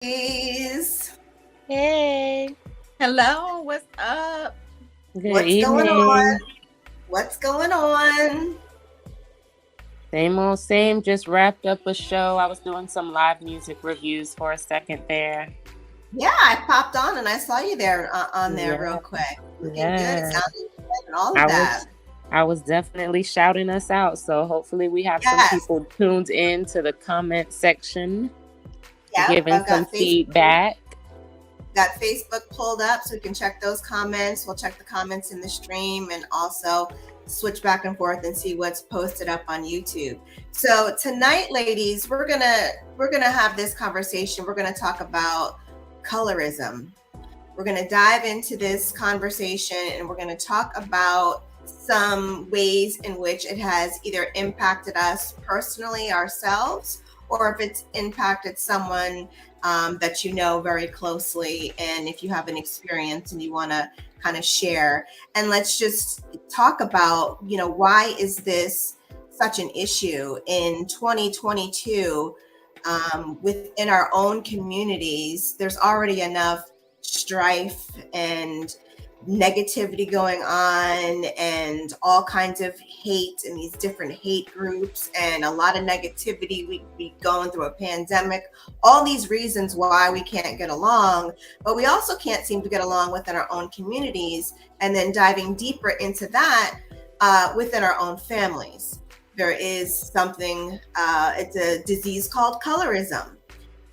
ladies. Hey, Hello, what's up? good What's going on? evening. What's going on? Same old same, just wrapped up a show. I was doing some live music reviews for a second there. Yeah, I popped on and I saw you there on there real Yeah, quick. Looking good, yeah. sounding good, and all of I that. was I was definitely shouting us out. So hopefully we have some Yes. people tuned in to the comment section, Yep. giving I've some got feedback. Facebook pulled up so we can check those comments. We'll check the comments in the stream and also switch back and forth and see what's posted up on YouTube. So tonight, ladies, we're gonna have this conversation. We're gonna talk about colorism. We're going to dive into this conversation and we're going to talk about some ways in which it has either impacted us personally ourselves or if it's impacted someone that you know very closely. And if you have an experience and you want to kind of share, and let's just talk about, why is this such an issue in 2022 within our own communities? There's already enough strife and negativity going on and all kinds of hate and these different hate groups and a lot of negativity. We going through a pandemic, all these reasons why we can't get along, but we also can't seem to get along within our own communities. And then diving deeper into that within our own families, there is something, it's a disease called colorism,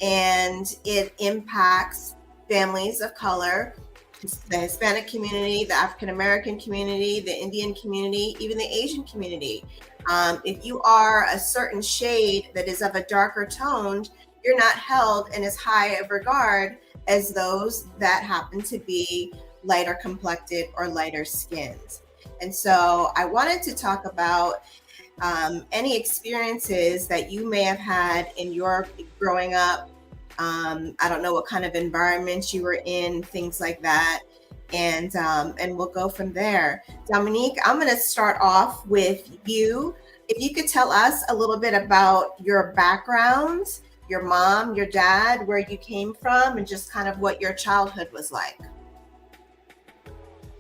and it impacts families of color, the Hispanic community, the African American community, the Indian community, even the Asian community. If you are a certain shade that is of a darker tone, you're not held in as high of regard as those that happen to be lighter complected or lighter skinned. And so I wanted to talk about any experiences that you may have had in your growing up. I don't know what kind of environments you were in, things like that, and we'll go from there. Dominique, I'm going to start off with you. If you could tell us a little bit about your background, your mom, your dad, where you came from, and just kind of what your childhood was like.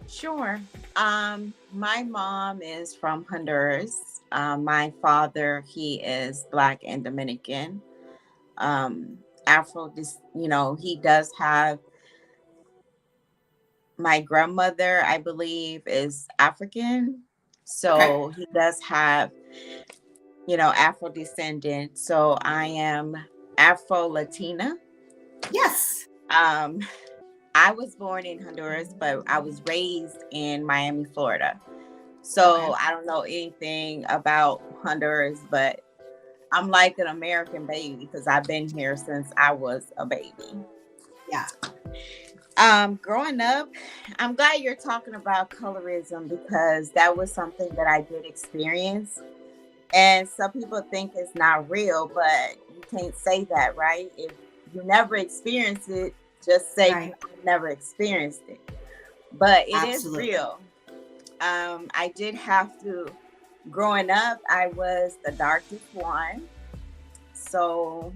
Sure. My mom is from Honduras. My father, he is Black and Dominican. He does have my grandmother, I believe, is African. Okay. So he does have, Afro descendant. So I am Afro Latina. Yes. Um, I was born in Honduras, but I was raised in Miami, Florida. Okay. So I don't know anything about Honduras, but I'm like an American baby because I've been here since I was a baby. Yeah. Growing up, I'm glad you're talking about colorism because that was something that I did experience. And some people think it's not real, but you can't say that, right? If you never experienced it, just say Right. you never experienced it. But it is Absolutely. real. I did have to, growing up, I was the darkest one. So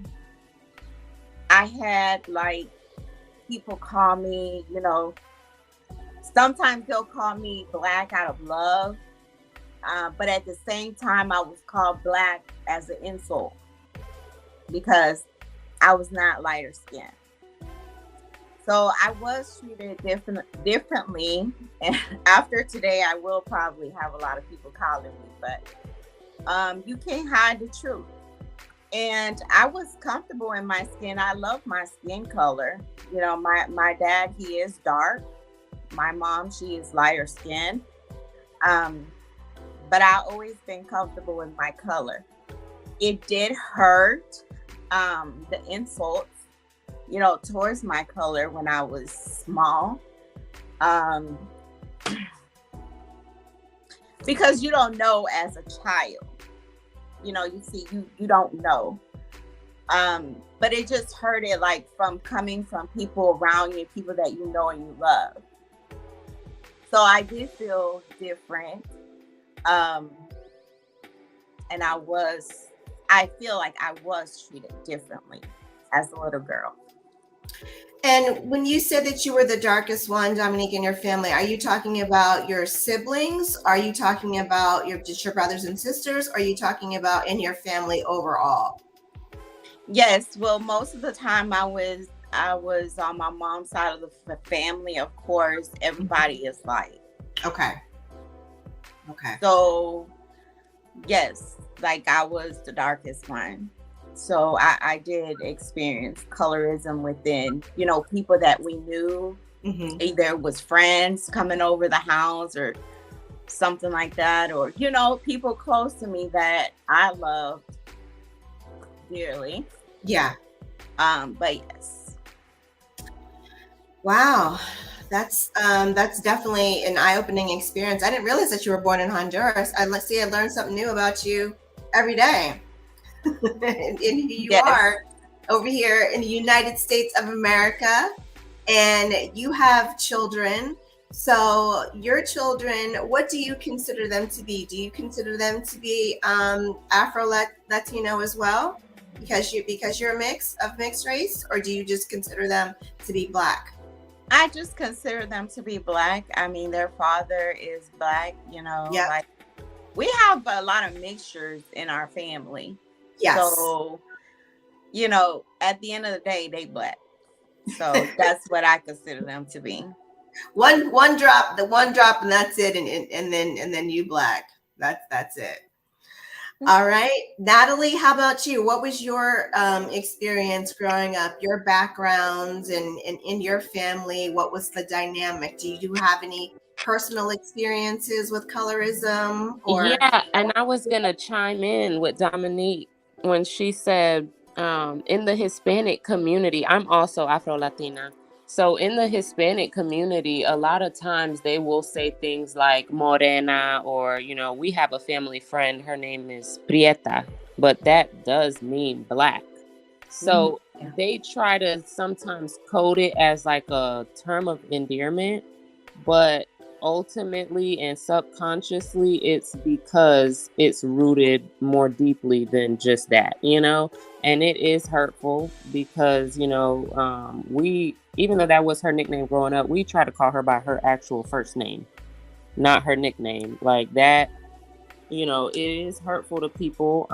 I had like people call me, sometimes they'll call me black out of love. But at the same time, I was called black as an insult because I was not lighter skinned. So I was treated differently. And after today, I will probably have a lot of people calling me, but you can't hide the truth. And I was comfortable in my skin. I love my skin color. My dad, he is dark. My mom, she is lighter skinned. Um, but I always been comfortable in my color. It did hurt, the insults, towards my color when I was small. Um, because you don't know as a child. You don't know. But it just hurt it like from coming from people around you, people that you know and you love. So I did feel different. Um, and I feel like I was treated differently as a little girl. And when you said that you were the darkest one, Dominique, in your family, are you talking about your siblings? Are you talking about just your brothers and sisters? Or are you talking about in your family overall? Yes, well, most of the time I was on my mom's side of the family. Of course, everybody is light. Okay. Okay. So, yes, like I was the darkest one. So I did experience colorism within, people that we knew. Mm-hmm. Either it was friends coming over the house or something like that, or, people close to me that I loved dearly. Yeah. But yes. Wow. That's definitely an eye-opening experience. I didn't realize that you were born in Honduras. I learned something new about you every day. And who you are over here in the United States of America, and you have children. So your children, what do you consider them to be? Do you consider them to be Afro-Latino as well? Because you're mixed race, or do you just consider them to be Black? I just consider them to be Black. I mean, their father is Black, Yeah. Like we have a lot of mixtures in our family. Yes. So, at the end of the day, they Black. So that's what I consider them to be. One drop, and that's it, and then you Black. That's it. All right, Nataly, how about you? What was your experience growing up? Your backgrounds and in your family, what was the dynamic? Do you have any personal experiences with colorism? Or Yeah, and I was gonna chime in with Dominique when she said, in the Hispanic community, I'm also Afro-Latina. So in the Hispanic community, a lot of times they will say things like morena, or, we have a family friend, her name is Prieta, but that does mean Black. So they try to sometimes code it as like a term of endearment, but ultimately and subconsciously it's because it's rooted more deeply than just that, and it is hurtful because we, even though that was her nickname growing up, we try to call her by her actual first name, not her nickname. Like that, it is hurtful to people.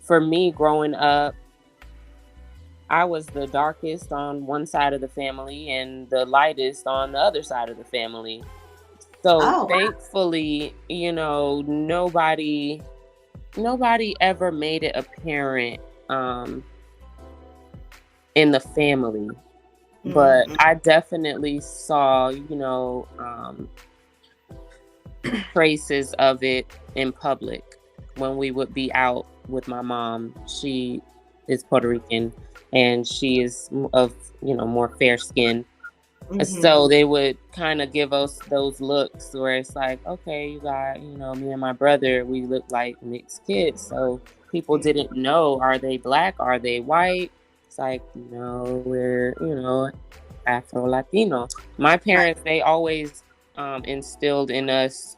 For me growing up, I was the darkest on one side of the family and the lightest on the other side of the family. So thankfully, nobody ever made it apparent in the family. But I definitely saw, traces of it in public when we would be out with my mom. She is Puerto Rican and she is of, more fair skin. So they would kind of give us those looks where it's like, okay, you got, me and my brother, we look like mixed kids. So people didn't know, are they Black? Are they white? It's like, no, we're, Afro-Latino. My parents, they always instilled in us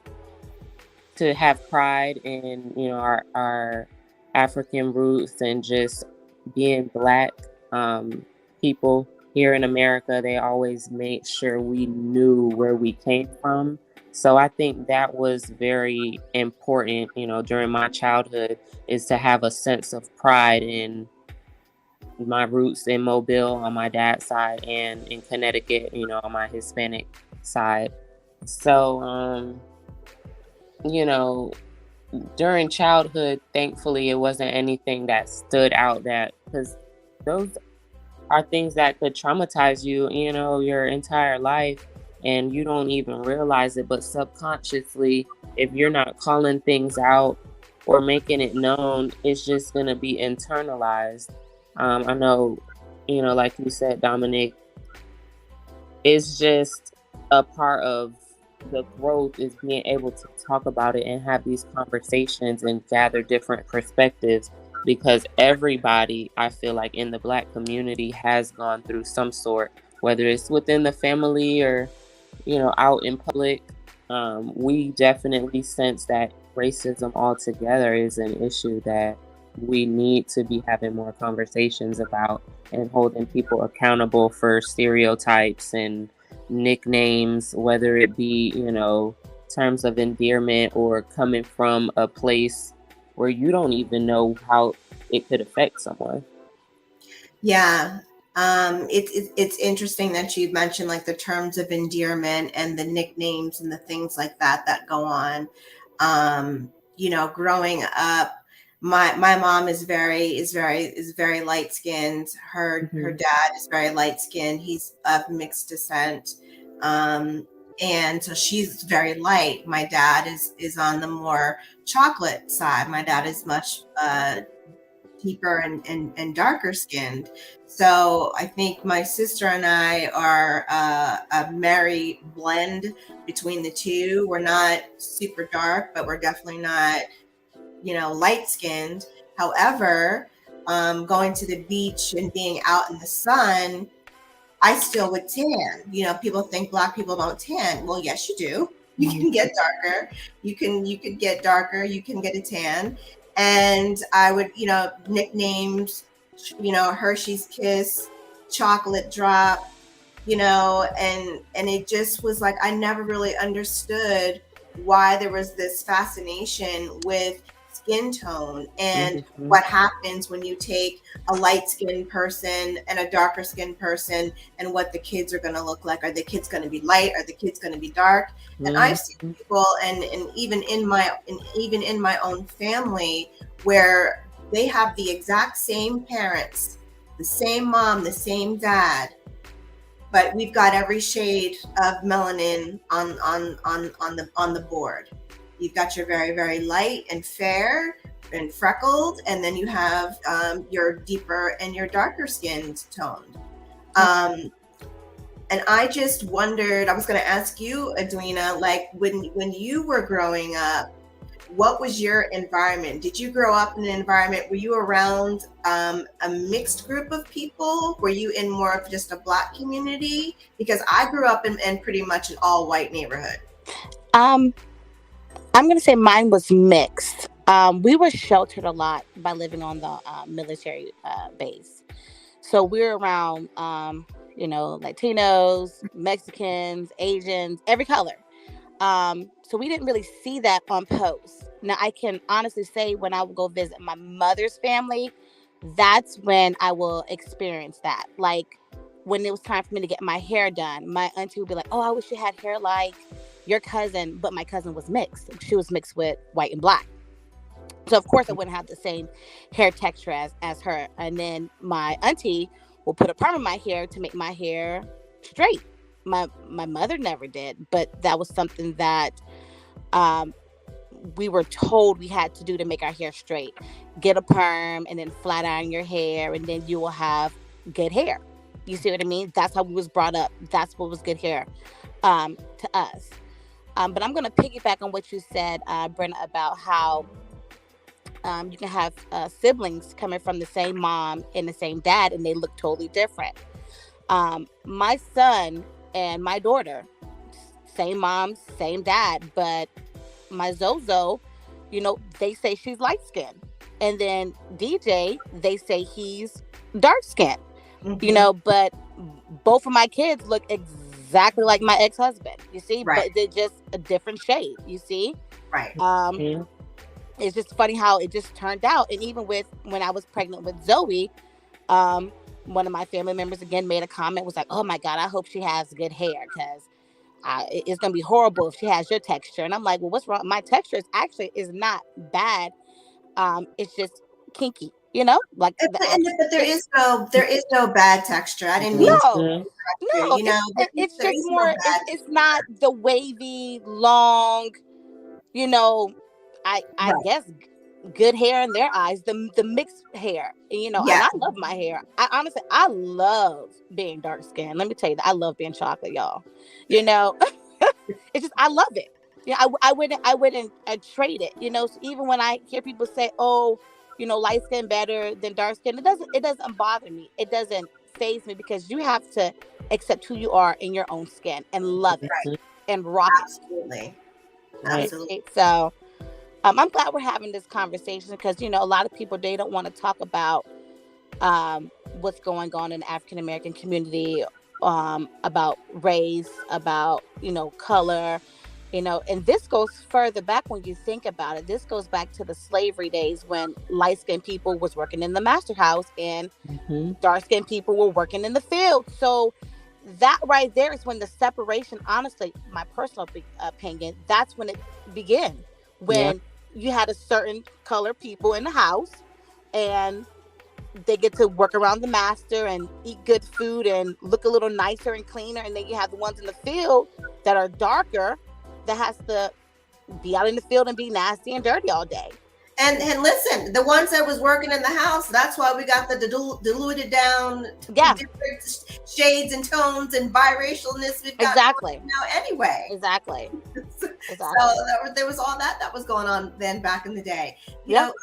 to have pride in, our African roots and just being Black people here in America. They always made sure we knew where we came from. So I think that was very important, during my childhood, is to have a sense of pride in my roots in Mobile on my dad's side and in Connecticut, on my Hispanic side. So, during childhood, thankfully, it wasn't anything that stood out, that, because those are things that could traumatize you, your entire life, and you don't even realize it. But subconsciously, if you're not calling things out or making it known, it's just going to be internalized. I know, like you said, Dominic, it's just a part of the growth is being able to talk about it and have these conversations and gather different perspectives, because everybody, I feel like, in the Black community has gone through some sort, whether it's within the family or, out in public. We definitely sense that racism altogether is an issue that we need to be having more conversations about and holding people accountable for stereotypes and nicknames, whether it be, terms of endearment or coming from a place where you don't even know how it could affect someone. Yeah. It's interesting that you mentioned like the terms of endearment and the nicknames and the things like that go on. Growing up, my mom is very light skinned. Her dad is very light skinned. He's of mixed descent. And so she's very light. My dad is on the more chocolate side. My dad is much deeper and darker skinned. So I think my sister and I are a merry blend between the two. We're not super dark, but we're definitely not, light skinned. However, going to the beach and being out in the sun, I still would tan. People think Black people don't tan. Well, yes, you do. You can get darker. You could get darker. You can get a tan. And I would, nicknames, Hershey's Kiss, Chocolate Drop, and it just was like, I never really understood why there was this fascination with skin tone and what happens when you take a light-skinned person and a darker skinned person and what the kids are going to look like. Are the kids going to be light? Are the kids going to be dark? And I've seen people and even in my own family where they have the exact same parents, the same mom, the same dad, but we've got every shade of melanin on the board. You've got your very, very light and fair and freckled, and then you have your deeper and your darker skinned toned. And I just wondered, I was going to ask you, Edwina, like when you were growing up, what was your environment? Did you grow up in an environment, were you around a mixed group of people? Were you in more of just a Black community? Because I grew up in pretty much an all white neighborhood. I'm going to say mine was mixed. We were sheltered a lot by living on the military base. So we're around, Latinos, Mexicans, Asians, every color. So we didn't really see that on posts. Now, I can honestly say when I would go visit my mother's family, that's when I will experience that. Like when it was time for me to get my hair done, my auntie would be like, oh, I wish you had hair like your cousin. But my cousin was mixed. She was mixed with white and Black. So, of course, I wouldn't have the same hair texture as her. And then my auntie will put a perm in my hair to make my hair straight. My mother never did, but that was something that we were told we had to do to make our hair straight. Get a perm and then flat iron your hair, and then you will have good hair. You see what I mean? That's how we was brought up. That's what was good hair to us. But I'm going to piggyback on what you said, Brenna, about how you can have siblings coming from the same mom and the same dad, and they look totally different. My son and my daughter, same mom, same dad, but my Zozo, they say she's light skinned. And then DJ, they say he's dark skinned, but both of my kids look exactly like my ex-husband, you see, right. But they're just a different shade, you see? Right. It's just funny how it just turned out. And even when I was pregnant with Zoe, one of my family members again made a comment, was like, oh my God, I hope she has good hair, because it's going to be horrible if she has your texture. And I'm like, well, what's wrong? My texture is not bad. It's just kinky, like. But there is no bad texture. I didn't mean no. It's just more. It's not the wavy, long. I right. guess good hair in their eyes. The mixed hair, and I love my hair. I love being dark skinned. Let me tell you that I love being chocolate, y'all. It's just I love it. I wouldn't trade it. So even when I hear people say, "Oh, light skin better than dark skin," it doesn't bother me. It doesn't faze me, because you have to accept who you are in your own skin and love it and rock Absolutely. it. Absolutely. So I'm glad we're having this conversation because, a lot of people, they don't want to talk about what's going on in the African American community, about race, about, color, and this goes further back when you think about it. This goes back to the slavery days when light-skinned people was working in the master house and dark-skinned people were working in the field. So that right there is when the separation, honestly, my personal opinion, that's when it began. When you had a certain color people in the house and they get to work around the master and eat good food and look a little nicer and cleaner. And then you have the ones in the field that are darker that has to be out in the field and be nasty and dirty all day. And listen, the ones that was working in the house, that's why we got the diluted down different shades and tones and biracialness we've got now anyway. Exactly. So there was all that was going on then back in the day. You know,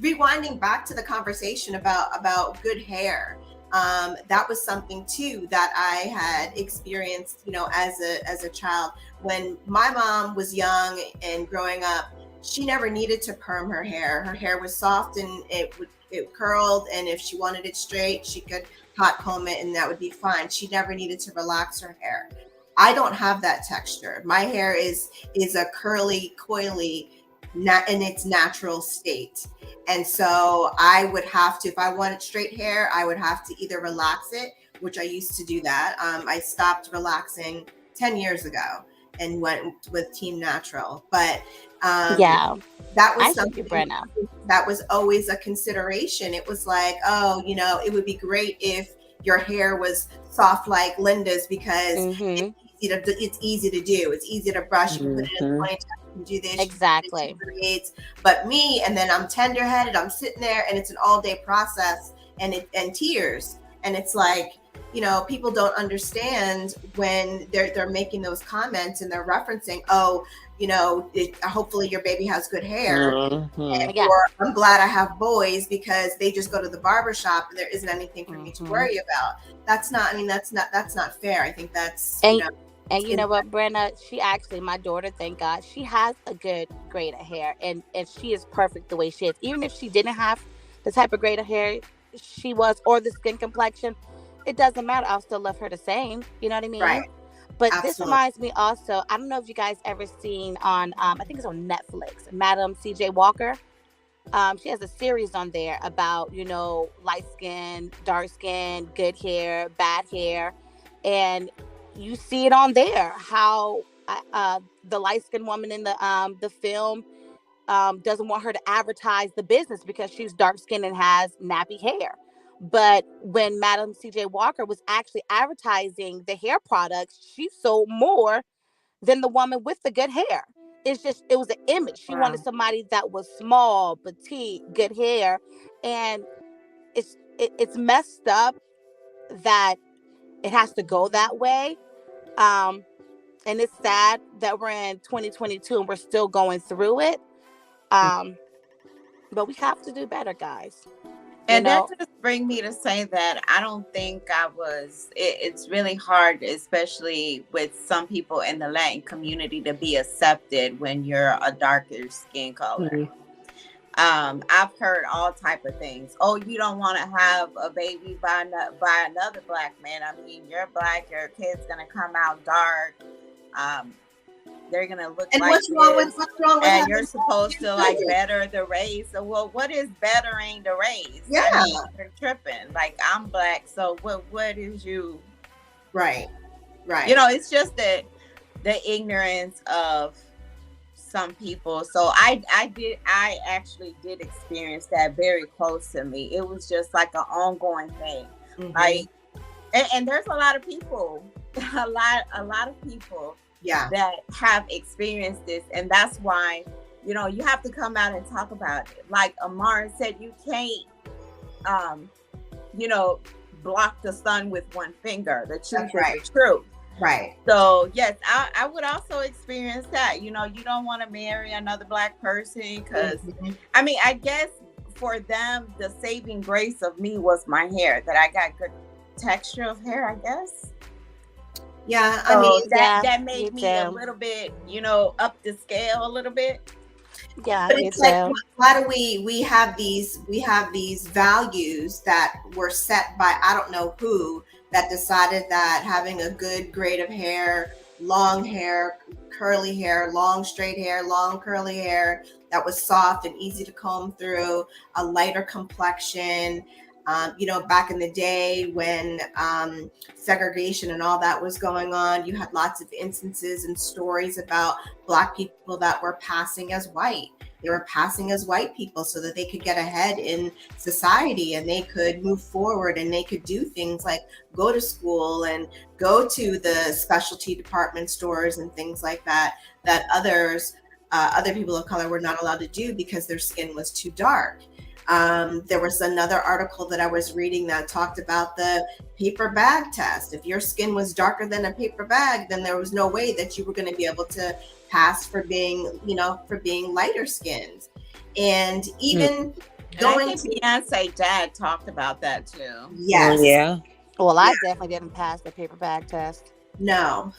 rewinding back to the conversation about good hair, that was something too that I had experienced, as a child. When my mom was young and growing up, she never needed to perm her hair. Her hair was soft and it curled, and if she wanted it straight, she could hot comb it and that would be fine. She never needed to relax her hair. I don't have that texture. My hair is a curly, coily, in its natural state. And so I would have to, if I wanted straight hair, I would have to either relax it, which I used to do that. I stopped relaxing 10 years ago and went with Team Natural. But that was something, Brenna, that was always a consideration. It was like, it would be great if your hair was soft like Linda's because it's easy to do. It's easy to brush. You can put it in the ponytail. You can do this. Exactly. But me, and then I'm tender-headed. I'm sitting there, and it's an all-day process, and tears. And it's like, people don't understand when they're making those comments and they're referencing, hopefully your baby has good hair. Or I'm glad I have boys because they just go to the barbershop and there isn't anything for me to worry about. That's not fair. I think that's, And you know what, Brenna, she actually, my daughter, thank God, she has a good grade of hair and she is perfect the way she is. Even if she didn't have the type of grade of hair she was or the skin complexion, it doesn't matter. I'll still love her the same. You know what I mean? Right. But This reminds me also, I don't know if you guys ever seen on, I think it's on Netflix, Madam C.J. Walker. She has a series on there about, light skin, dark skin, good hair, bad hair. And you see it on there, how the light skinned woman in the film doesn't want her to advertise the business because she's dark skinned and has nappy hair. But when Madam C.J. Walker was actually advertising the hair products, she sold more than the woman with the good hair. It was an image. She wanted somebody that was small, petite, good hair. And it's messed up that it has to go that way. And it's sad that we're in 2022 and we're still going through it. But we have to do better, guys. And that just brings me to say that I don't think it's really hard, especially with some people in the Latin community, to be accepted when you're a darker skin color. I've heard all type of things. Oh, you don't want to have a baby by another black man. I mean, you're black, your kid's going to come out dark. They're going to look and like what's wrong with and you're supposed to better the race. So, well, what is bettering the race? Yeah. I mean, you're tripping. Like, I'm black, so what is you? Right. It's just the ignorance of some people. So I actually did experience that very close to me. It was just like an ongoing thing. Like, and there's a lot of people, a lot of people that have experienced this, and that's why you have to come out and talk about it. Like Amar said, you can't block the sun with one finger. The truth is the truth. Right. So yes, I would also experience that. You don't want to marry another black person because I mean, I guess for them the saving grace of me was my hair, that I got good texture of hair, I guess. Yeah, so I mean that made me a little bit, up the scale a little bit. Yeah, But it's it's like, why do we have these values that were set by I don't know who, that decided that having a good grade of hair, long hair, curly hair, long straight hair, long curly hair that was soft and easy to comb through, a lighter complexion. Back in the day when segregation and all that was going on, you had lots of instances and stories about Black people that were passing as white. They were passing as white people so that they could get ahead in society and they could move forward and they could do things like go to school and go to the specialty department stores and things like that, that other people of color were not allowed to do because their skin was too dark. There was another article that I was reading that talked about the paper bag test. If your skin was darker than a paper bag, then there was no way that you were going to be able to pass for being lighter skinned. And even going to Beyonce dad talked about that too. Yes. Oh, yeah. Well, I definitely didn't pass the paper bag test. No.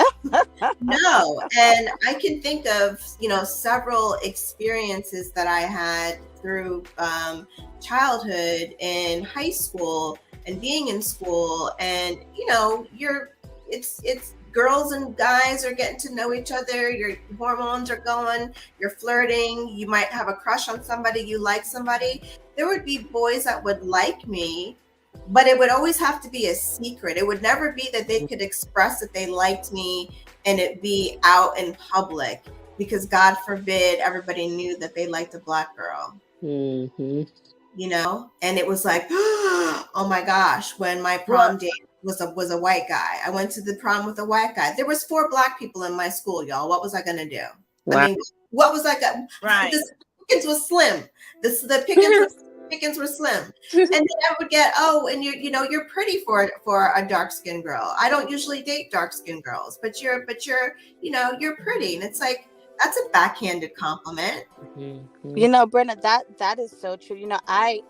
No. And I can think of, several experiences that I had through childhood and high school and being in school. And, it's girls and guys are getting to know each other. Your hormones are going, you're flirting. You might have a crush on somebody. You like somebody. There would be boys that would like me, but it would always have to be a secret. It would never be that they could express that they liked me and it be out in public, because God forbid everybody knew that they liked a Black girl. Mm-hmm. And it was like, oh my gosh, when my prom date was a white guy. I went to the prom with a white guy. There was 4 Black people in my school, y'all. What was I gonna do? Wow. I mean, what was I gonna? Right. The pickings was slim. The pickings were slim. And then I would get, and you're pretty for a dark skinned girl. I don't usually date dark skinned girls, but you're pretty, and it's like, that's a backhanded compliment. Mm-hmm. Brenna, that is so true. I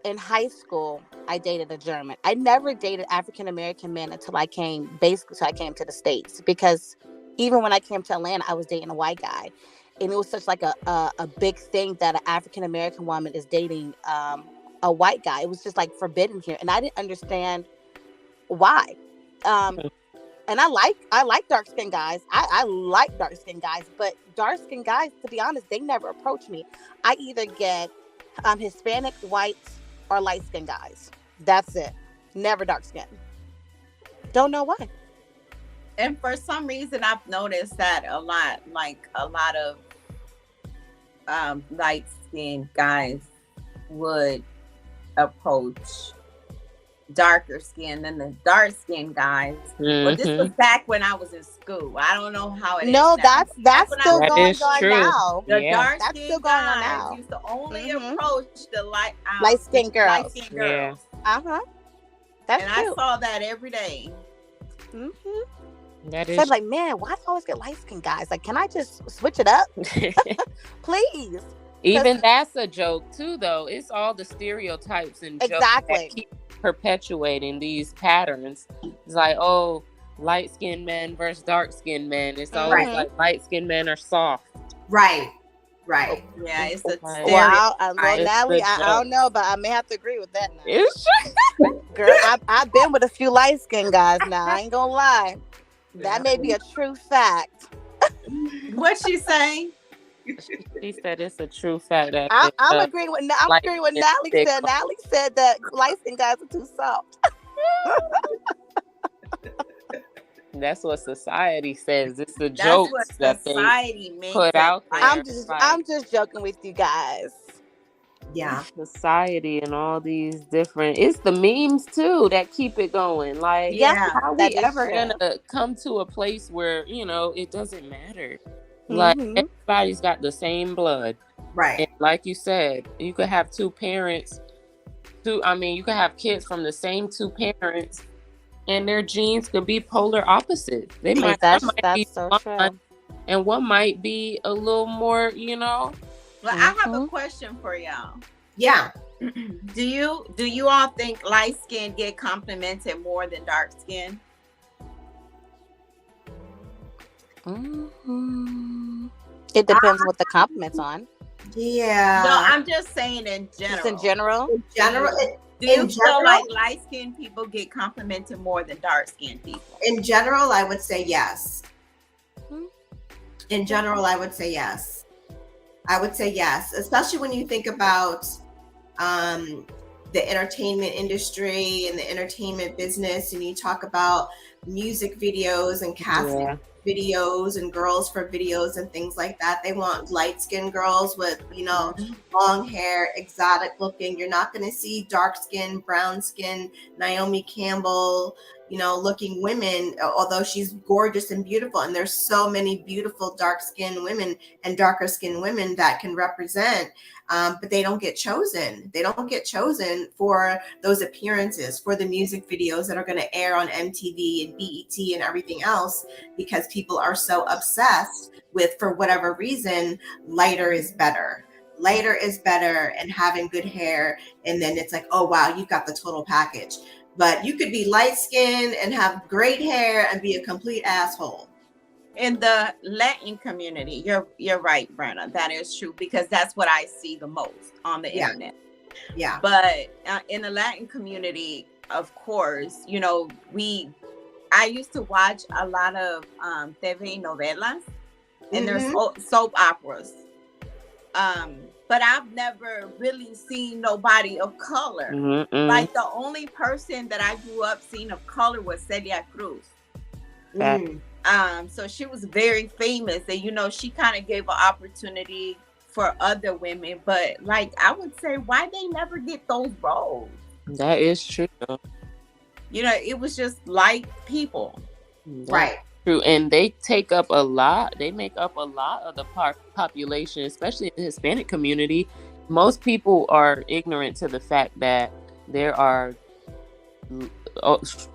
in high school I dated a German. I never dated African American men until I came to the States, because even when I came to Atlanta, I was dating a white guy, and it was such like a big thing that an African American woman is dating a white guy. It was just like forbidden here, and I didn't understand why. And I like dark skinned guys. I like dark skinned guys, but dark skinned guys, to be honest, they never approach me. I either get Hispanic, white, or light skinned guys. That's it. Never dark skinned. Don't know why. And for some reason, I've noticed that a lot of light skinned guys would approach darker skin than the dark skinned guys. Mm-hmm. But this was back when I was in school. I don't know how it is now. That's still going on now. The dark skinned guys used to only approach the light skinned girls. Light skinned girls. Yeah. That's true. I saw that every day. Mm-hmm. That is. So I'm like, man, why do I always get light skinned guys? Like, can I just switch it up, please? Even that's a joke too, though. It's all the stereotypes and jokes that keep perpetuating these patterns. It's like, light-skinned men versus dark-skinned men. It's always like light-skinned men are soft. Right. Yeah, it's a Nataly, I don't know, but I may have to agree with that now. It's true. Girl, I've been with a few light-skinned guys now. I ain't gonna lie. That may be a true fact. What's she saying? She said it's a true fact. That I'm agreeing with Nataly said. Nataly said that light-skinned guys are too soft. That's what society says. It's the jokes that society put out there. I'm just joking with you guys. Yeah, society and all these different. It's the memes too that keep it going. Like, how we ever gonna come to a place where it doesn't matter? Like, everybody's got the same blood, right? And like you said, you could have two parents. You could have kids from the same 2 parents, and their genes could be polar opposites. They might. That's be so true. And one might be a little more, Well, I have a question for y'all. Yeah. Do you all think light skin get complimented more than dark skin? It depends what the compliment's on. Yeah. No, I'm just saying in general. Just in general? In general, Do you in feel general, like light-skinned people get complimented more than dark-skinned people? in general, I would say yes. Hmm. In general, I would say yes. I would say yes, especially when you think about the entertainment industry and the entertainment business, and you talk about music videos and casting videos and girls for videos and things like that. They want light-skinned girls with, long hair, exotic looking. You're not going to see dark skin, brown skin, Naomi Campbell, looking women, although she's gorgeous and beautiful. And there's so many beautiful dark skinned women and darker skinned women that can represent, but they don't get chosen. They don't get chosen for those appearances, for the music videos that are going to air on MTV and BET and everything else, because people are so obsessed with, for whatever reason, lighter is better. Lighter is better, and having good hair. And then it's like, oh, wow, you've got the total package. But you could be light skinned and have great hair and be a complete asshole. In the Latin community, you're right, Brenna. That is true, because that's what I see the most on the internet. Yeah. But in the Latin community, of course, I used to watch a lot of TV novelas, and there's soap operas. But I've never really seen nobody of color. Like, the only person that I grew up seeing of color was Celia Cruz. So she was very famous, and she kind of gave an opportunity for other women. But like, I would say, why they never get those roles? That is true. It was just light people. Right. True. And they take up a lot. They make up a lot of the population, especially in the Hispanic community. Most people are ignorant to the fact that there are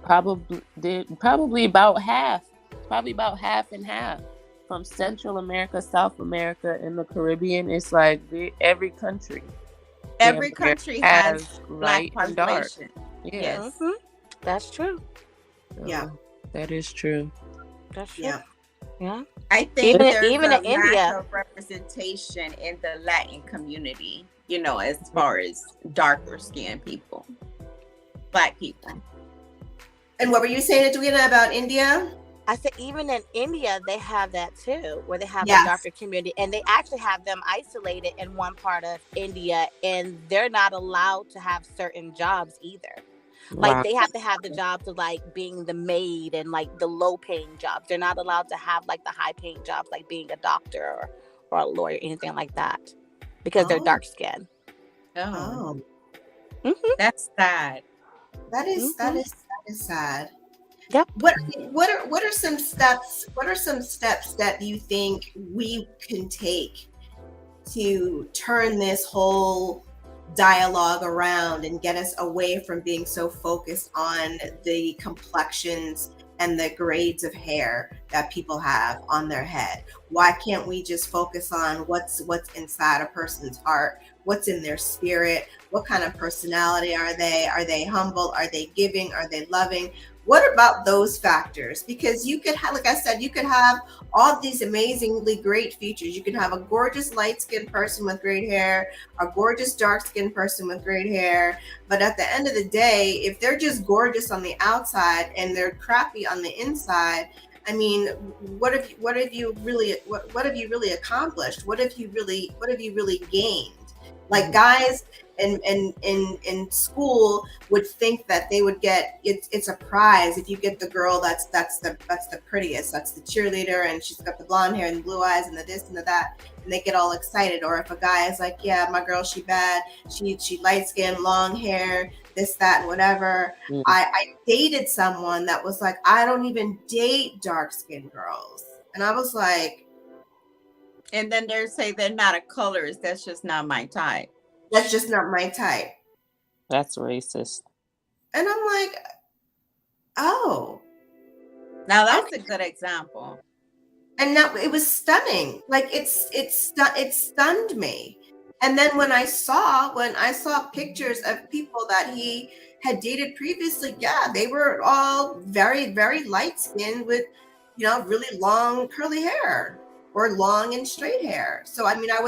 probably about half and half from Central America, South America, and the Caribbean. It's like every country has black light and dark. population. Yes. That's true. So, yeah, that is true. That's true. Yeah. I think even there's in a India, lack of representation in the Latin community, as far as darker skinned people, black people. And what were you saying, Edwina, about India? I said even in India, they have that too, where they have Yes. a darker community, and they actually have them isolated in one part of India, and they're not allowed to have certain jobs either. Like, Wow. they have to have the jobs of like being the maid and like the low paying jobs. They're not allowed to have like the high paying jobs, like being a doctor or a lawyer, anything like that, because they're dark skinned. Oh, That's sad. that is sad. Yep. What are some steps? What are some steps that you think we can take to turn this whole dialogue around and get us away from being so focused on the complexions and the grades of hair that people have on their head? Why can't we just focus on what's inside a person's heart? What's in their spirit? What kind of personality are they? Are they humble? Are they giving? Are they loving? What about those factors? Because you could have, like I said, you could have all these amazingly great features. You could have a gorgeous light-skinned person with great hair, a gorgeous dark-skinned person with great hair. But at the end of the day, if they're just gorgeous on the outside and they're crappy on the inside, I mean, what have you really accomplished? What have you really gained? Like, guys in school would think that they would get it's a prize if you get the girl that's the prettiest, that's the cheerleader, and she's got the blonde hair and the blue eyes and the this and the that, and they get all excited. Or if a guy is like, yeah, my girl, she bad, she light skin, long hair, this, that, and whatever. I dated someone that was like, I don't even date dark skinned girls, and I was like, And then they say they're not a colorist. That's just not my type. that's just not my type. That's racist. And I'm like, oh. Now that's a good example. And now it was stunning. Like, it stunned me. And then when I saw pictures of people that he had dated previously, yeah, they were all very, very light skinned with, really long curly hair. or long and straight hair. So I mean, I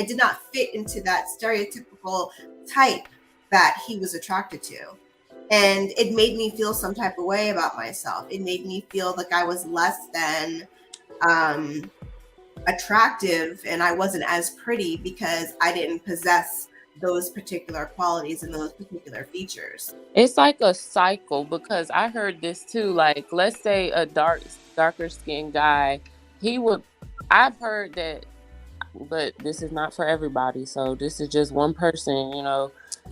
did not fit into that stereotypical type that he was attracted to. And it made me feel some type of way about myself. It made me feel like I was less than attractive and I wasn't as pretty because I didn't possess those particular qualities and those particular features. It's like a cycle, because I heard this too. Like, let's say a darker skinned guy, I've heard that, but this is not for everybody. So this is just one person,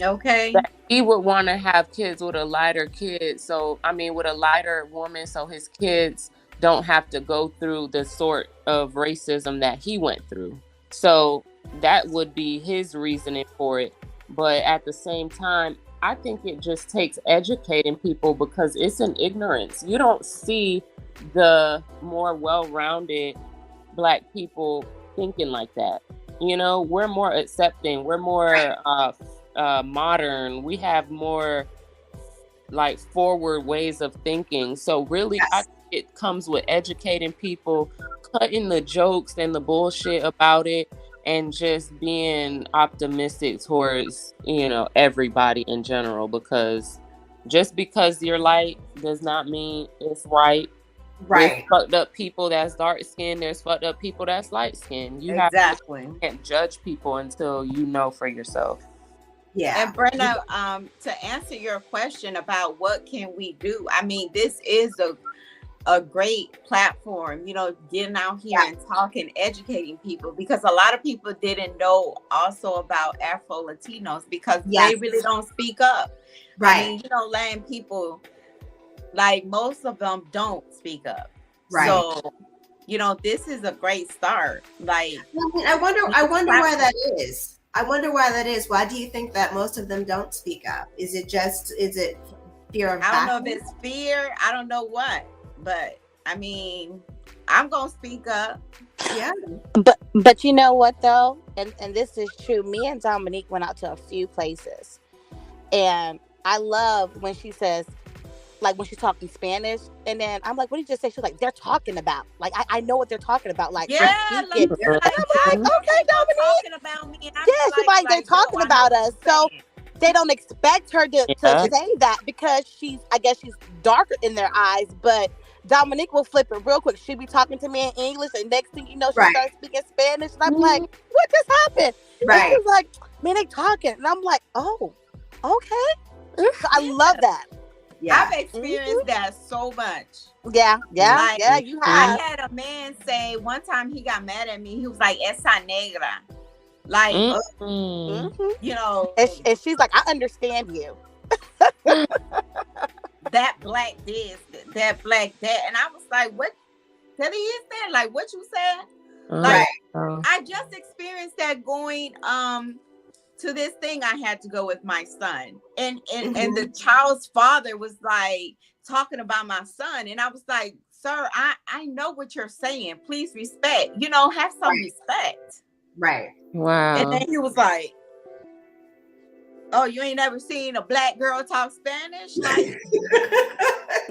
Okay. that he would want to have kids with a lighter kid. So, with a lighter woman, so his kids don't have to go through the sort of racism that he went through. So that would be his reasoning for it. But at the same time, I think it just takes educating people, because it's an ignorance. You don't see the more well-rounded Black people thinking like that. We're more accepting. We're more modern. We have more like forward ways of thinking. So really, I think it comes with educating people, cutting the jokes and the bullshit about it, and just being optimistic towards, everybody in general, because just because you're light does not mean it's right. There's fucked up people that's dark skinned. There's fucked up people that's light skinned. You can't judge people until you know for yourself. Yeah. And Brenna, to answer your question about what can we do, this is a great platform, getting out here and talking, educating people, because a lot of people didn't know also about Afro Latinos, because they really don't speak up. Right. Letting people, like, most of them don't speak up. Right. So, this is a great start. Like, I wonder why that is. I wonder why that is. Why do you think that most of them don't speak up? Is it fear of I don't know if it's fear. I don't know what. But I'm gonna speak up. Yeah. But you know what though? And this is true. Me and Dominique went out to a few places. And I love when she says, like, when she's talking Spanish, and then I'm like, what did you just say? She's like, they're talking about. Like, I know what they're talking about. Like, yeah, I'm like, okay, Dominique. Talking about me. And she's like, they're talking about us. So they don't expect her to say that, because I guess she's darker in their eyes. But Dominique will flip it real quick. She'll be talking to me in English, and next thing you know, she starts speaking Spanish. And I'm like, what just happened? Right. And she's like, man, they talking. And I'm like, oh, okay. So I love that. Yeah. I've experienced that so much. Yeah, you have. I had a man say one time, he got mad at me. He was like, esa negra. Like, and she's like, I understand you. That black this, that black that. And I was like, what the is that? Like, what you said? Like, I just experienced that going to this thing I had to go with my son. And the child's father was like talking about my son. And I was like, sir, I know what you're saying. Please respect. Have some respect. Right. Wow. And then he was like, oh, you ain't never seen a black girl talk Spanish? Like,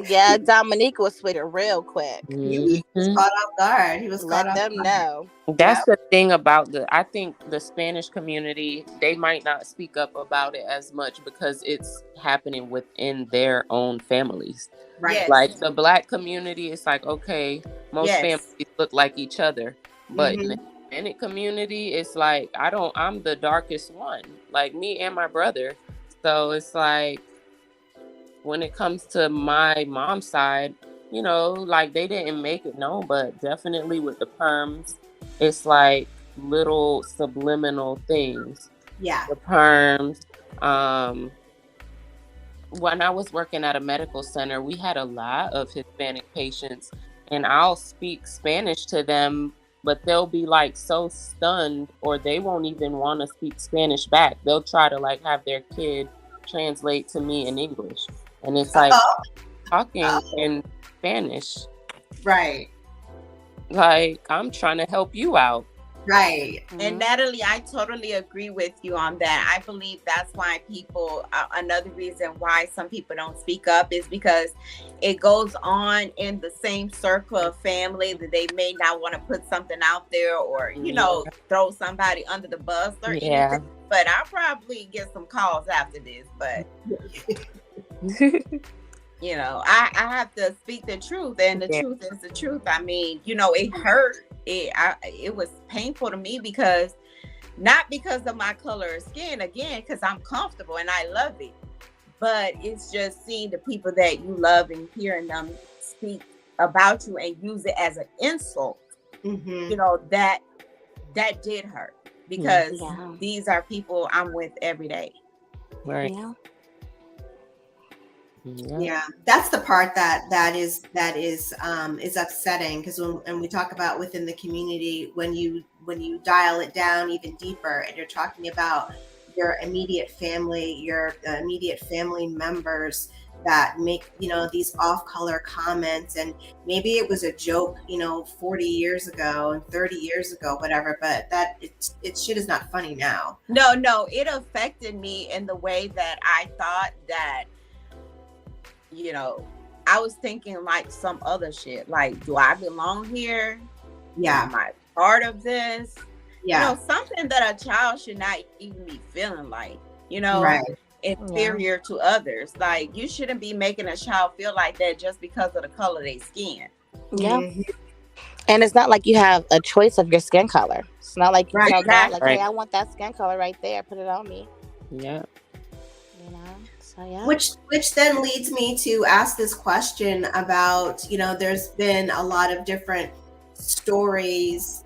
yeah, Dominique was with it real quick. He was caught off guard. He was caught off guard. Let them know. That's the thing about I think the Spanish community, they might not speak up about it as much because it's happening within their own families. Right. Yes. Like the Black community, it's like, okay, most families look like each other. But in the Hispanic community, it's like, I'm the darkest one, like me and my brother. So it's like, when it comes to my mom's side, like they didn't make it known, but definitely with the perms, it's like little subliminal things. Yeah. The perms. When I was working at a medical center, we had a lot of Hispanic patients, and I'll speak Spanish to them, but they'll be like so stunned, or they won't even want to speak Spanish back. They'll try to like have their kid translate to me in English. And it's like talking in Spanish. Right. Like, I'm trying to help you out. Right. And Nataly, I totally agree with you on that. I believe that's why people, another reason why some people don't speak up is because it goes on in the same circle of family that they may not want to put something out there or, throw somebody under the bus or anything. But I'll probably get some calls after this. But, I have to speak the truth. And the truth is the truth. I mean, it hurt. It was painful to me because, not because of my color of skin, again, because I'm comfortable and I love it. But it's just seeing the people that you love and hearing them speak about you and use it as an insult. That did hurt because these are people I'm with every day. Right. Yeah, that's the part that is upsetting, because when we talk about within the community, when you dial it down even deeper and you're talking about your immediate family members that make these off-color comments, and maybe it was a joke 40 years ago and 30 years ago, whatever, but that it shit is not funny now. No, it affected me in the way that I thought that I was thinking like some other shit, like, do I belong here? Am I part of this? Something that a child should not even be feeling like, inferior to others. Like, you shouldn't be making a child feel like that just because of the color of their skin. And it's not like you have a choice of your skin color. It's not like you tell God, like, hey, I want that skin color right there, put it on me. So, Which then leads me to ask this question about, there's been a lot of different stories,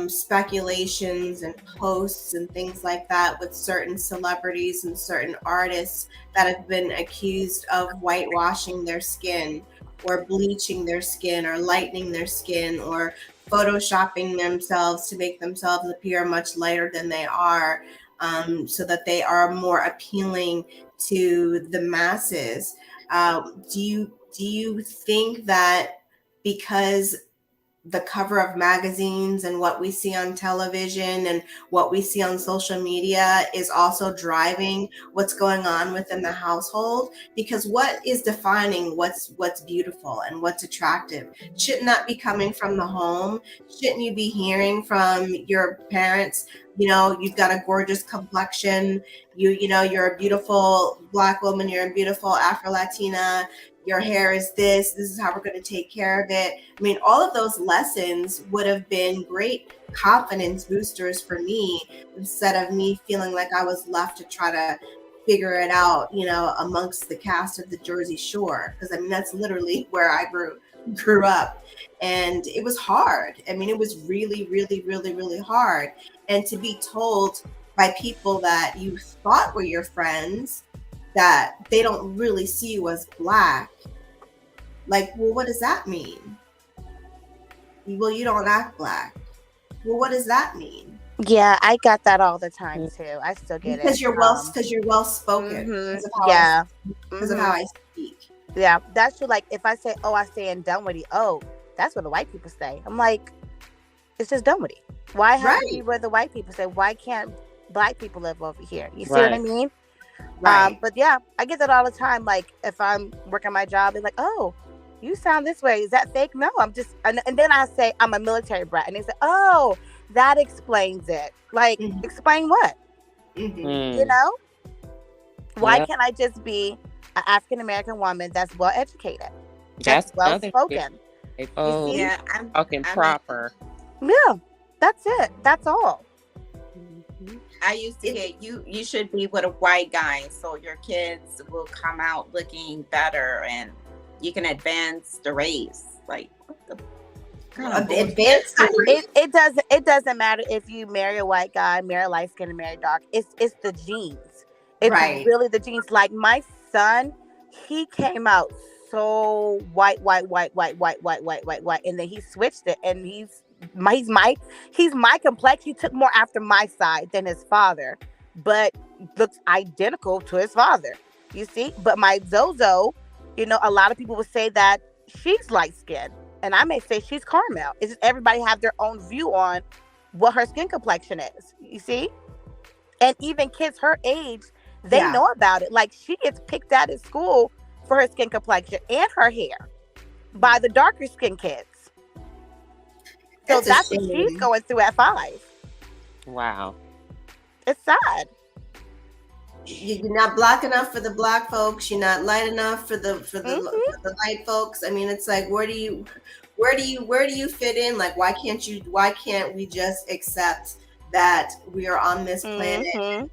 speculations and posts and things like that with certain celebrities and certain artists that have been accused of whitewashing their skin or bleaching their skin or lightening their skin or photoshopping themselves to make themselves appear much lighter than they are, so that they are more appealing to the masses. Do you think that because the cover of magazines and what we see on television and what we see on social media is also driving what's going on within the household? Because what is defining what's beautiful and what's attractive? Shouldn't that be coming from the home? Shouldn't you be hearing from your parents, you've got a gorgeous complexion, you're a beautiful Black woman, you're a beautiful Afro-Latina, your hair is this is how we're going to take care of it. I mean, all of those lessons would have been great confidence boosters for me, instead of me feeling like I was left to try to figure it out, amongst the cast of the Jersey Shore. Because I mean, that's literally where I grew up. And it was hard. I mean, it was really, really, really, really hard. And to be told by people that you thought were your friends that they don't really see you as Black, like, well, what does that mean? Well, you don't act Black. Well, what does that mean? Yeah, I got that all the time too. I still get because it. You're well spoken. Because of how I speak. Yeah, that's true. Like, if I say, oh, I stay in Dunwoody, oh, that's what the white people say. I'm like, it's just Dunwoody. Why have to be where the white people say? Why can't Black people live over here? You see what I mean? Right. But yeah, I get that all the time. Like, if I'm working my job, it's like, oh, you sound this way. Is that fake? No, I'm just, and then I say I'm a military brat, and they say, oh, that explains it. Like, explain what? Why can't I just be an African American woman that's well educated, that's well spoken? I'm fucking proper. Yeah, that's it. That's all. I used to get you should be with a white guy so your kids will come out looking better and you can advance the race. Like, what the it doesn't matter if you marry a white guy, marry a light skin, and marry dark. It's the genes. It's really the genes. Like, my son, he came out so white, and then he switched it, and he's my complexion. He took more after my side than his father, but looks identical to his father. You see, but my Zozo, a lot of people would say that she's light skinned, and I may say she's caramel. It's just everybody have their own view on what her skin complexion is. You see, and even kids her age, they know about it. Like, she gets picked at school for her skin complexion and her hair by the darker skin kids. So It's a that's what she's shame. going through at 5. Wow. It's sad. You're not black enough for the black folks. You're not light enough for the light folks. I mean, it's like, where do you fit in? Like, why can't we just accept that we are on this planet,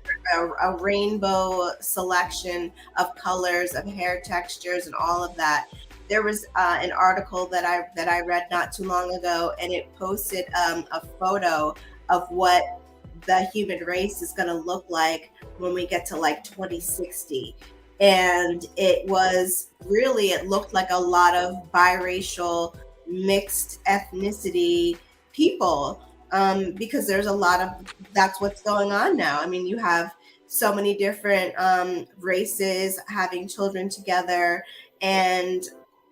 a rainbow selection of colors, of hair textures, and all of that? There was an article that I read not too long ago, and it posted a photo of what the human race is going to look like when we get to like 2060. And it looked like a lot of biracial, mixed ethnicity people, because there's a lot of, that's what's going on now. I mean, you have so many different races having children together. And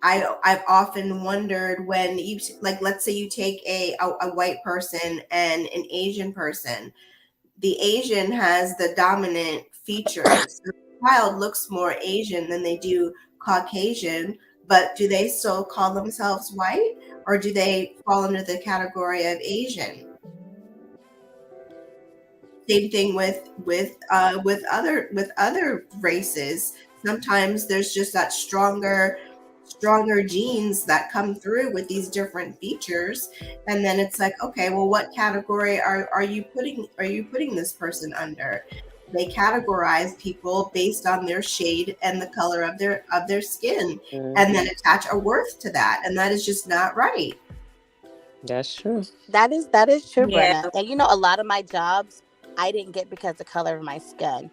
I've often wondered, when you, like, let's say you take a white person and an Asian person, the Asian has the dominant features. The child looks more Asian than they do Caucasian, but do they still call themselves white, or do they fall under the category of Asian? Same thing with other races. Sometimes there's just that stronger genes that come through with these different features, and then it's like, okay, well, what category are you putting this person under? They categorize people based on their shade and the color of their skin, and then attach a worth to that, and that is just not right. That's true. That is true, Brenna. And you know, a lot of my jobs I didn't get because of the color of my skin.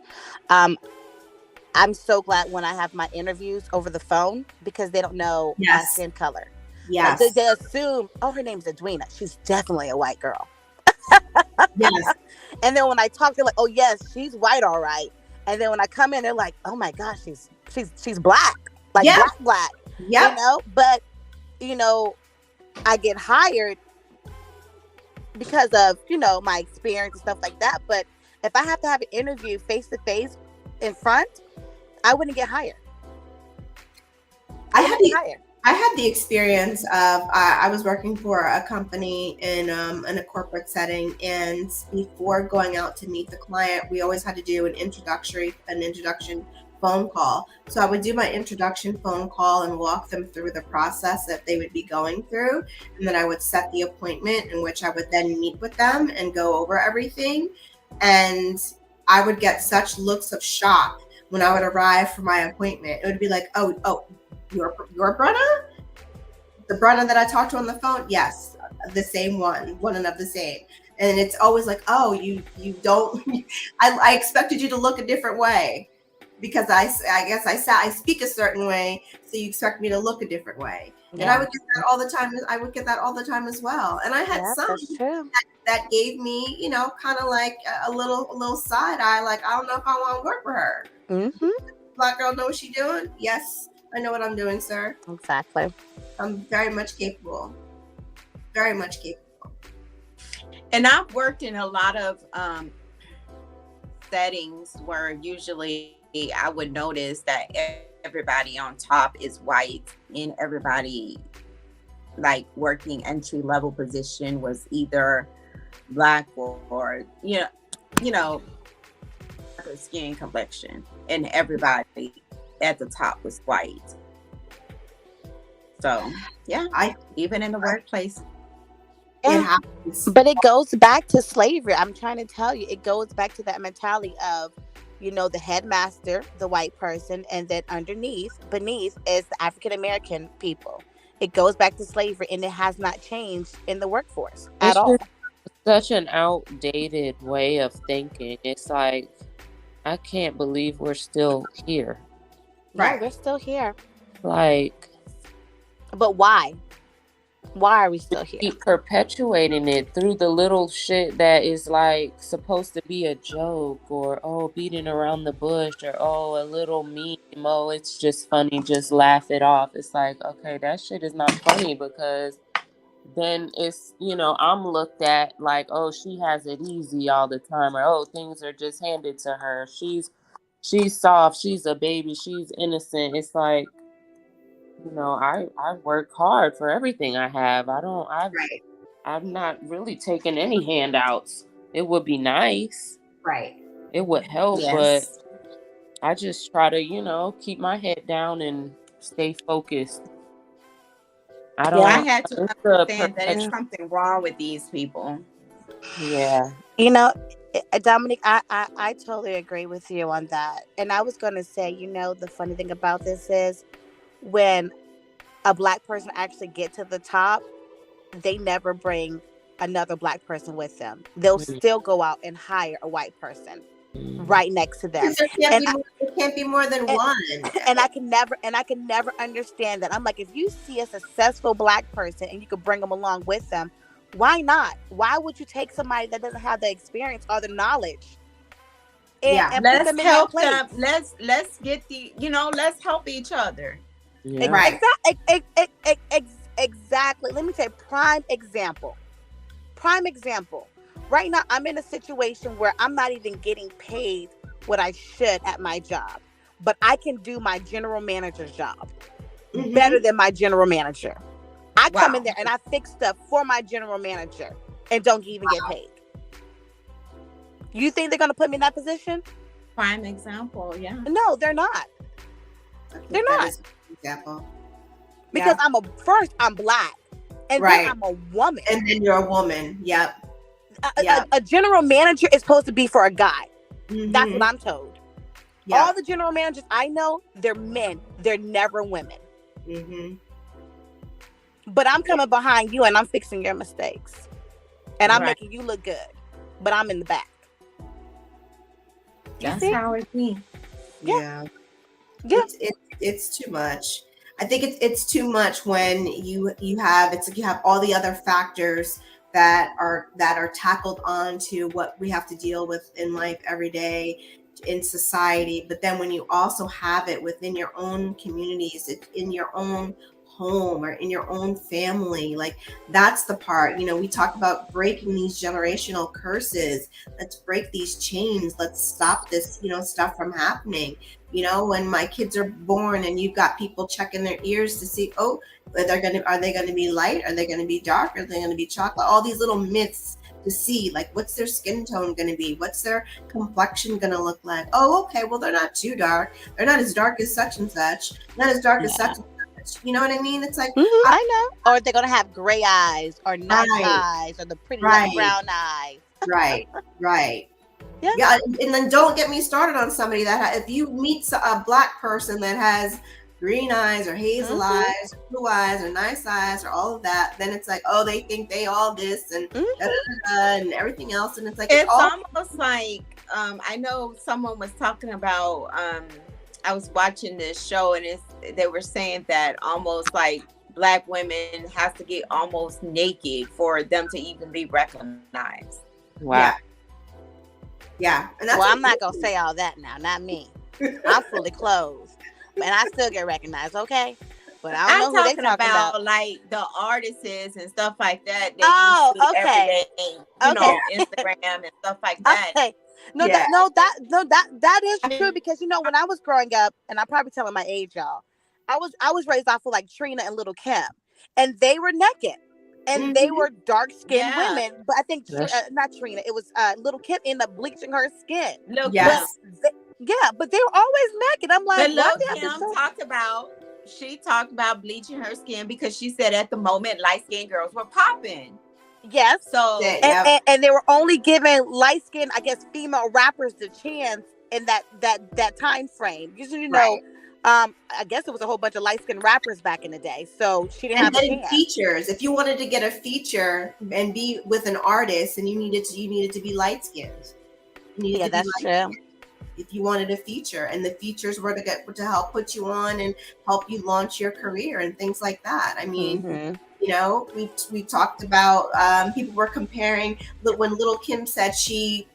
I'm so glad when I have my interviews over the phone, because they don't know my skin color. Yes. Like, they assume, oh, her name's Edwina. She's definitely a white girl. Yes. And then when I talk, they're like, oh, yes, she's white, all right. And then when I come in, they're like, oh my gosh, she's black. Like, black. Yeah. You know, but, you know, I get hired because of, you know, my experience and stuff like that. But if I have to have an interview face to face in front, I wouldn't get hired. I had the experience of, I was working for a company in a corporate setting, and before going out to meet the client, we always had to do an introduction phone call. So I would do my introduction phone call and walk them through the process that they would be going through, and then I would set the appointment in which I would then meet with them and go over everything. And I would get such looks of shock when I would arrive for my appointment. It would be like, oh, you're Brenna? The Brenna that I talked to on the phone? Yes, the same one and of the same. And it's always like, oh, you don't, I expected you to look a different way, because I guess I speak a certain way, so you expect me to look a different way. Yeah. And I would get that all the time. I would get that all the time as well. And I had some that gave me, you know, kind of like a little side eye, like, I don't know if I want to work for her. Black girl know what she's doing? Yes, I know what I'm doing, sir. Exactly. I'm very much capable. Very much capable. And I've worked in a lot of settings where usually I would notice that everybody on top is white, and everybody like working entry level position was either black or you know skin complexion, and everybody at the top was white. So yeah, even in the workplace. But it goes back to slavery. I'm trying to tell you, it goes back to that mentality of, you know, the headmaster, the white person, and then beneath is the African American people. It goes back to slavery, and it has not changed in the workforce at all. Such an outdated way of thinking. It's like, I can't believe we're still here. Right, yeah, we're still here. Like, but why? Why are we still here? Keep perpetuating it through the little shit that is like supposed to be a joke, or beating around the bush, or a little meme. Oh, it's just funny, just laugh it off. It's like, okay, that shit is not funny, because then it's, you know, I'm looked at like, oh, she has it easy all the time, or oh, things are just handed to her. She's soft, she's a baby, she's innocent. It's like, You know, I work hard for everything I have. Right. I've not really taken any handouts. It would be nice. Right. It would help, but Yes. I just try to, you know, keep my head down and stay focused. I I don't. had to It's a understand that it's perpetual. something wrong with these people. Yeah. You know, Dominic, I totally agree with you on that. And I was going to say, you know, the funny thing about this is when a Black person actually get to the top, they never bring another Black person with them. They'll Mm, still go out and hire a white person mm, right next to them. Because there can't And be more, there can't be more than and, one. and I can never understand that. I'm like, if you see a successful Black person and you could bring them along with them, why not? Why would you take somebody that doesn't have the experience or the knowledge Yeah. and put Let's them in that help place? them. Let's get the, let's help each other. yeah. Right. Exactly. Let me say prime example. Prime example. Right now, I'm in a situation where I'm not even getting paid what I should at my job, but I can do my general manager's job Mhm. better than my general manager. I come in Wow. there and I fix stuff for my general manager and don't even get paid. You think they're going to put me in that position? Prime example. Yeah. No, they're not. I think They're that not. is an example. Because I'm Black, and Right. then I'm a woman. And then you're a woman. Yep. A general manager is supposed to be for a guy. That's Mhm. what I'm told. Yep. All the general managers I know, they're men. They're never women. Mhm. But I'm coming behind you and I'm fixing your mistakes. And I'm Right. making you look good. But I'm in the back. You That's see? how it be. Yeah. Yeah. It's too much. I think it's too much when you have, it's like you have all the other factors that are tackled onto what we have to deal with in life every day in society, but then when you also have it within your own communities, in your own home or in your own family, like that's the part, we talk about breaking these generational curses. Let's break these chains. Let's stop this, stuff from happening. When my kids are born and you've got people checking their ears to see, oh, are they gonna be light? Are they gonna be dark? Are they gonna be chocolate? All these little myths to see, like, what's their skin tone gonna be? What's their complexion gonna look like? Oh, okay, well, they're not too dark. They're not as dark as such and such. Not as dark as such and such. You know what I mean? It's like, I know. Or they're gonna have gray eyes or nice eyes or the pretty light brown eyes. Right. Yeah. Yeah, and then don't get me started on somebody that if you meet a Black person that has green eyes or hazel eyes or blue eyes or nice eyes or all of that, then it's like, oh, they think they all this and and everything else, and it's like it's almost like I know someone was talking about I was watching this show and they were saying that almost like Black women have to get almost naked for them to even be recognized. Wow. Yeah. And that's well, I'm not gonna say all that now. Not me. I'm fully clothed, and I still get recognized. Okay, but I don't know who they talking about. Like the artists and stuff like that. They okay. Every day, Instagram and stuff like that. Okay. That is true, because when I was growing up, and I'm probably telling my age, y'all, I was raised off of like Trina and Little Kim, and they were naked. And they were dark-skinned women, but I think not Trina. It was Little Kim ended up bleaching her skin. Yes. But they were always naked. I'm like, Little Kim she talked about bleaching her skin because she said at the moment light-skinned girls were popping. Yes. So and they were only giving light-skinned, I guess, female rappers the chance in that time frame. Usually, I guess it was a whole bunch of light-skinned rappers back in the day, so she didn't have a chance. Features. If you wanted to get a feature and be with an artist, and you needed to be light-skinned. Yeah, that's true. If you wanted a feature, and the features were to help put you on and help you launch your career and things like that. I mean, we talked about people were comparing when Little Kim said she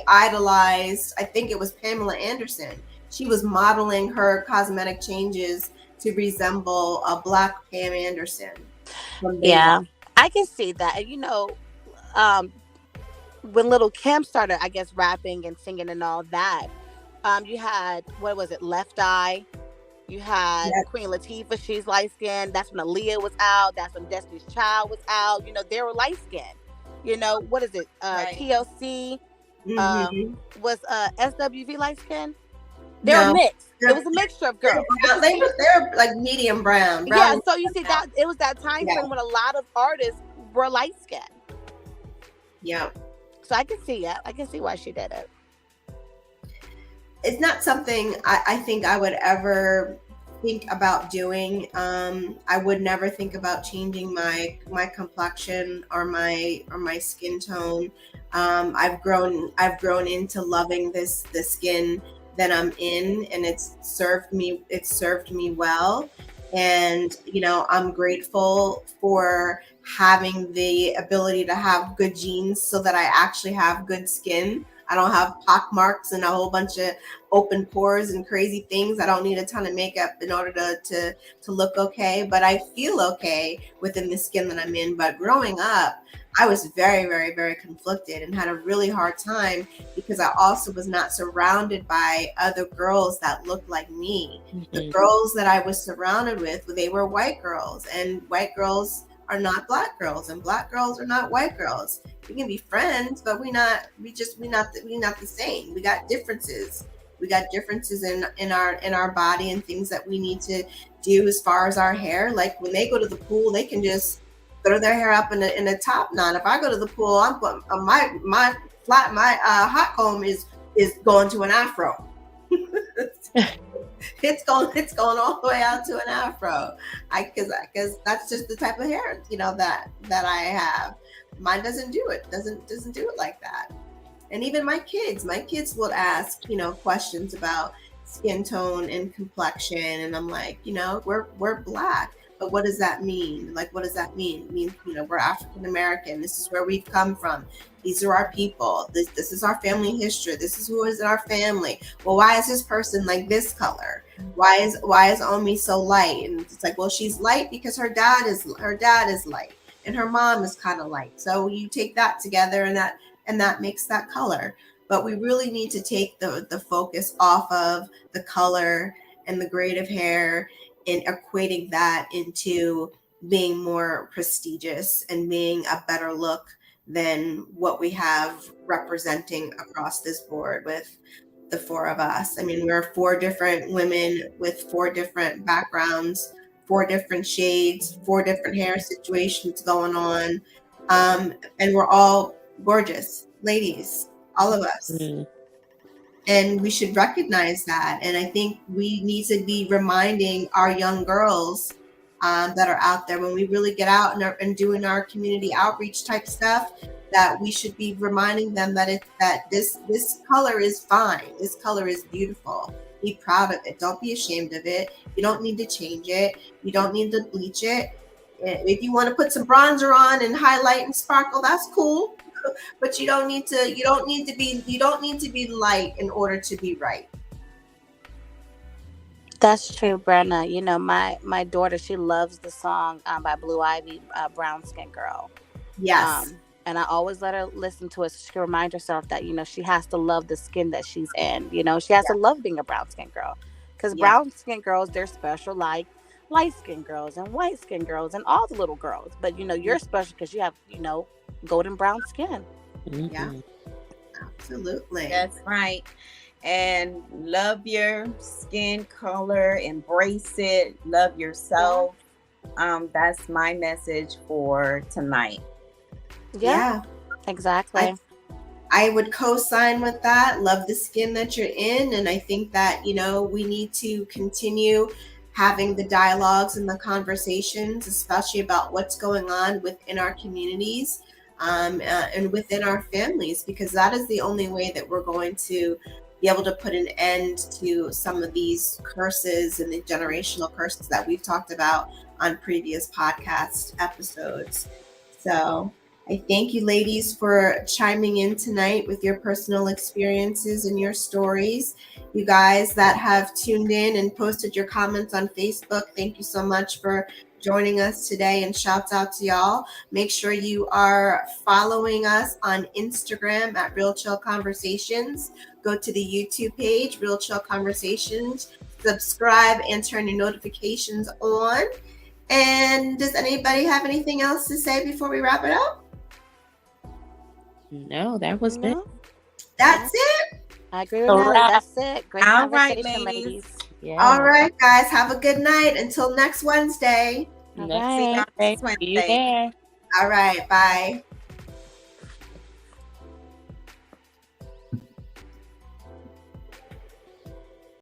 idolized, I think it was Pamela Anderson. She was modeling her cosmetic changes to resemble a Black Pam Anderson. Yeah, I can see that. And when Little Kim started, I guess, rapping and singing and all that, you had, what was it, Left Eye, You had Yes. Queen Latifah, she's light skinned. That's when Aaliyah was out. That's when Destiny's Child was out. You know, they were light skinned. You know, what is it? Right. TLC Mm-hmm. was SWV light skinned. They were No, mixed. they're, It was a mixture of girls. they're like medium brown. Yeah, and so you see that it was that time Yeah. frame when a lot of artists were light skinned. Yeah. So I can see it. I can see why she did it. It's not something I think I would ever think about doing. I would never think about changing my complexion or my skin tone. I've grown into loving the skin that I'm in, and it's served me well. And you know, I'm grateful for having the ability to have good genes so that I actually have good skin. I don't have pock marks and a whole bunch of open pores and crazy things. I don't need a ton of makeup in order to look okay, but I feel okay within the skin that I'm in. But growing up, I was very, very, very conflicted and had a really hard time because I also was not surrounded by other girls that looked like me. The girls that I was surrounded with, they were white girls, and white girls are not black girls, and black girls are not white girls. We can be friends, but we not the same. We got differences. We got differences in our body and things that we need to do as far as our hair. Like when they go to the pool, they can just throw their hair up in a top knot. If I go to the pool, I'm my hot comb is going to an afro. It's going all the way out to an afro. Because that's just the type of hair, you know, that I have. Mine doesn't do it. Doesn't do it like that. And even my kids will ask, you know, questions about skin tone and complexion, and I'm like, you know, we're black, but what does that mean? Like, what does that mean? It means, you know, we're African American. This is where we've come from. These are our people. This is our family history. This is who is in our family. Well, why is this person like this color? Why is Omi so light? And it's like, well, she's light because her dad is light, and her mom is kind of light. So you take that together, and that makes that color. But we really need to take the focus off of the color and the grade of hair and equating that into being more prestigious and being a better look than what we have representing across this board with the four of us. I mean, we're four different women with four different backgrounds, four different shades, four different hair situations going on. And we're all gorgeous ladies, all of us. And we should recognize that. And I think we need to be reminding our young girls that are out there, when we really get out and doing our community outreach type stuff, that we should be reminding them that this color is fine. This color is beautiful. Be proud of it. Don't be ashamed of it. You don't need to change it. You don't need to bleach it. If you want to put some bronzer on and highlight and sparkle, that's cool. But you don't need to be light in order to be right. That's true, Brenna. You know, my daughter, she loves the song by Blue Ivy, Brown Skin Girl. Yes. And I always let her listen to it so she can remind herself that, you know, she has to love the skin that she's in. You know, she has to love being a brown skin girl. Because brown skin girls, they're special like light skin girls and white skin girls and all the little girls. But, you know, you're special because you have, you know, golden brown skin. Yeah, absolutely. That's right. And love your skin color, embrace it, love yourself. That's my message for tonight. Yeah, exactly. I would co-sign with that. Love the skin that you're in. And I think that, you know, we need to continue having the dialogues and the conversations, especially about what's going on within our communities and within our families, because that is the only way that we're going to be able to put an end to some of these curses and the generational curses that we've talked about on previous podcast episodes. So I thank you, ladies, for chiming in tonight with your personal experiences and your stories. You guys that have tuned in and posted your comments on Facebook, thank you so much for joining us today, and shouts out to y'all. Make sure you are following us on Instagram at Real Chill Conversations. Go to the YouTube page, Real Chill Conversations. subscribe, and turn your notifications on. And does anybody have anything else to say before we wrap it up? No, that was it. That's it. I agree with Nataly. That's it. Great All right, conversation, ladies. Yeah. All right, guys. Have a good night. Until next Wednesday. All Next right. See y'all next Wednesday. See you Wednesday. there. All right. Bye.